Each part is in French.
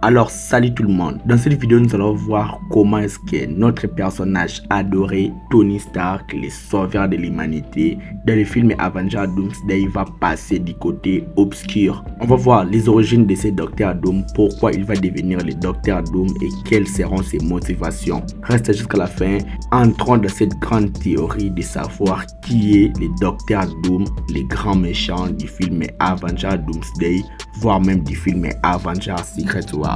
Alors salut tout le monde, dans cette vidéo nous allons voir comment est-ce que notre personnage adoré Tony Stark, le sauveur de l'humanité, dans le film Avengers Doomsday va passer du côté obscur. On va voir les origines de ce Docteur Doom, pourquoi il va devenir le Docteur Doom et quelles seront ses motivations. Reste jusqu'à la fin, entrons dans cette grande théorie de savoir qui est le Docteur Doom, le grand méchant du film Avengers Doomsday, voire même du film Avengers Secret Wars.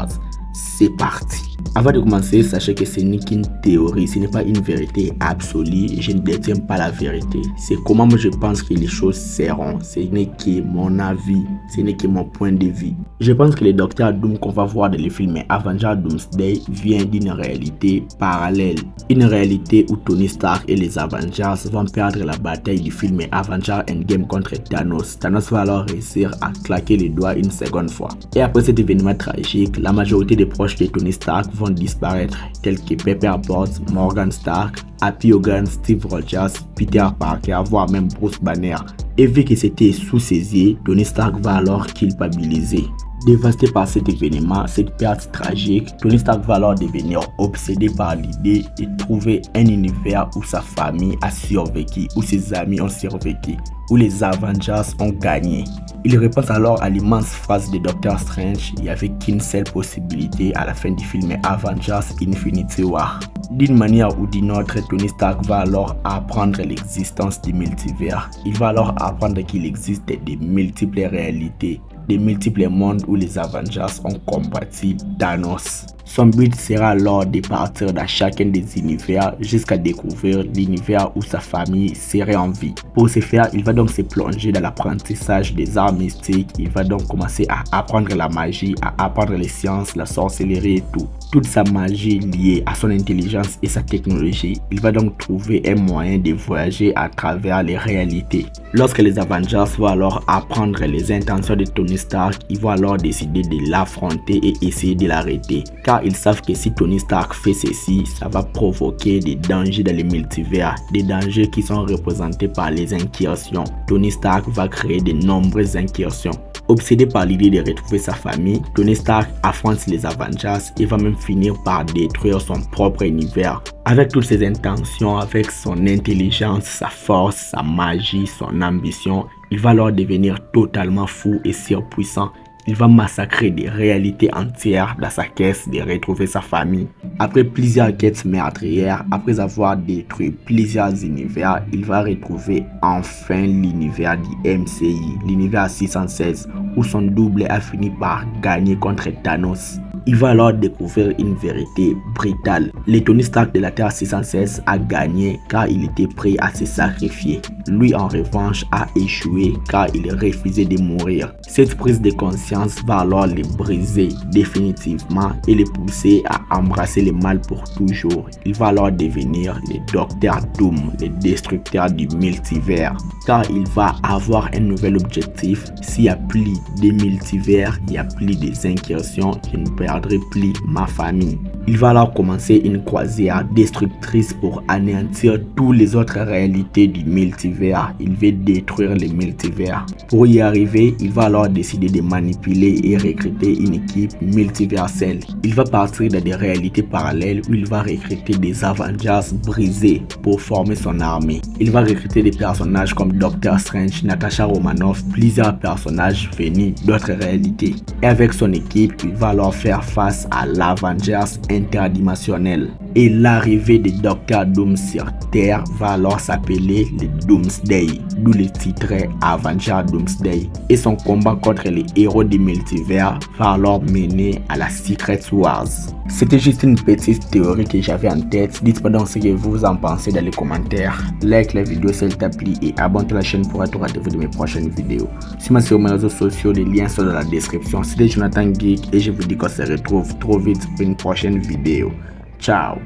C'est parti. Avant de commencer, sachez que ce n'est qu'une théorie, ce n'est pas une vérité absolue, je ne détiens pas la vérité. C'est comment moi je pense que les choses seront, ce n'est que mon avis, ce n'est que mon point de vue. Je pense que le Docteur Doom qu'on va voir dans le film Avengers Doomsday vient d'une réalité parallèle. Une réalité où Tony Stark et les Avengers vont perdre la bataille du film Avengers Endgame contre Thanos. Thanos va alors réussir à claquer les doigts une seconde fois. Et après cet événement tragique, la majorité des proches de Tony Stark vont disparaître, tels que Pepper Potts, Morgan Stark, Happy Hogan, Steve Rogers, Peter Parker, voire même Bruce Banner. Et vu que c'était sous ses yeux, Tony Stark va alors culpabiliser. Dévasté par cet événement, cette perte tragique, Tony Stark va alors devenir obsédé par l'idée de trouver un univers où sa famille a survécu, où ses amis ont survécu, où les Avengers ont gagné. Il repense alors à l'immense phrase de Doctor Strange, il n'y avait qu'une seule possibilité à la fin du film Avengers Infinity War. D'une manière ou d'une autre, Tony Stark va alors apprendre l'existence du multivers. Il va alors apprendre qu'il existe de multiples réalités, des multiples mondes où les Avengers ont combattu Thanos. Son but sera alors de partir dans chacun des univers jusqu'à découvrir l'univers où sa famille serait en vie. Pour ce faire, il va donc se plonger dans l'apprentissage des arts mystiques, il va donc commencer à apprendre la magie, à apprendre les sciences, la sorcellerie et tout. Toute sa magie liée à son intelligence et sa technologie, il va donc trouver un moyen de voyager à travers les réalités. Lorsque les Avengers vont alors apprendre les intentions de Tony Stark, ils vont alors décider de l'affronter et essayer de l'arrêter. Car ils savent que si Tony Stark fait ceci, ça va provoquer des dangers dans les multivers, des dangers qui sont représentés par les incursions. Tony Stark va créer de nombreuses incursions. Obsédé par l'idée de retrouver sa famille, Tony Stark affronte les Avengers et va même finir par détruire son propre univers. Avec toutes ses intentions, avec son intelligence, sa force, sa magie, son ambition, il va alors devenir totalement fou et surpuissant. Il va massacrer des réalités entières dans sa quête de retrouver sa famille. Après plusieurs quêtes meurtrières, après avoir détruit plusieurs univers, il va retrouver enfin l'univers du MCI, l'univers 616, où son double a fini par gagner contre Thanos. Il va alors découvrir une vérité brutale. Le Tony Stark de la Terre 616 a gagné car il était prêt à se sacrifier. Lui en revanche a échoué car il refusait de mourir. Cette prise de conscience va alors le briser définitivement et le pousser à embrasser le mal pour toujours. Il va alors devenir le Docteur Doom, le destructeur du multivers. Car il va avoir un nouvel objectif. S'il n'y a plus de multivers, il n'y a plus des incursions, je ne perdrai plus ma famille. Il va alors commencer une croisière destructrice pour anéantir toutes les autres réalités du multivers. Il veut détruire les multivers. Pour y arriver, il va alors décider de manipuler et recruter une équipe multiverselle. Il va partir dans des réalités parallèles où il va recruter des Avengers brisés pour former son armée. Il va recruter des personnages comme Doctor Strange, Natasha Romanoff, plusieurs personnages venus d'autres réalités. Et avec son équipe, il va alors faire face à l'Avengers interdimensionnel. Et l'arrivée de Docteur Doom sur Terre va alors s'appeler le Doomsday, d'où le titre Avengers Doomsday. Et son combat contre les héros du multivers va alors mener à la Secret Wars. C'était juste une petite théorie que j'avais en tête. Dites-moi donc ce que vous en pensez dans les commentaires. Like la vidéo si elle t'a plu et abonne-toi à la chaîne pour être au rendez-vous de mes prochaines vidéos. Suis-moi sur mes réseaux sociaux, les liens sont dans la description. C'était Jonathan Geek et je vous dis qu'on se retrouve trop vite pour une prochaine vidéo. Ciao.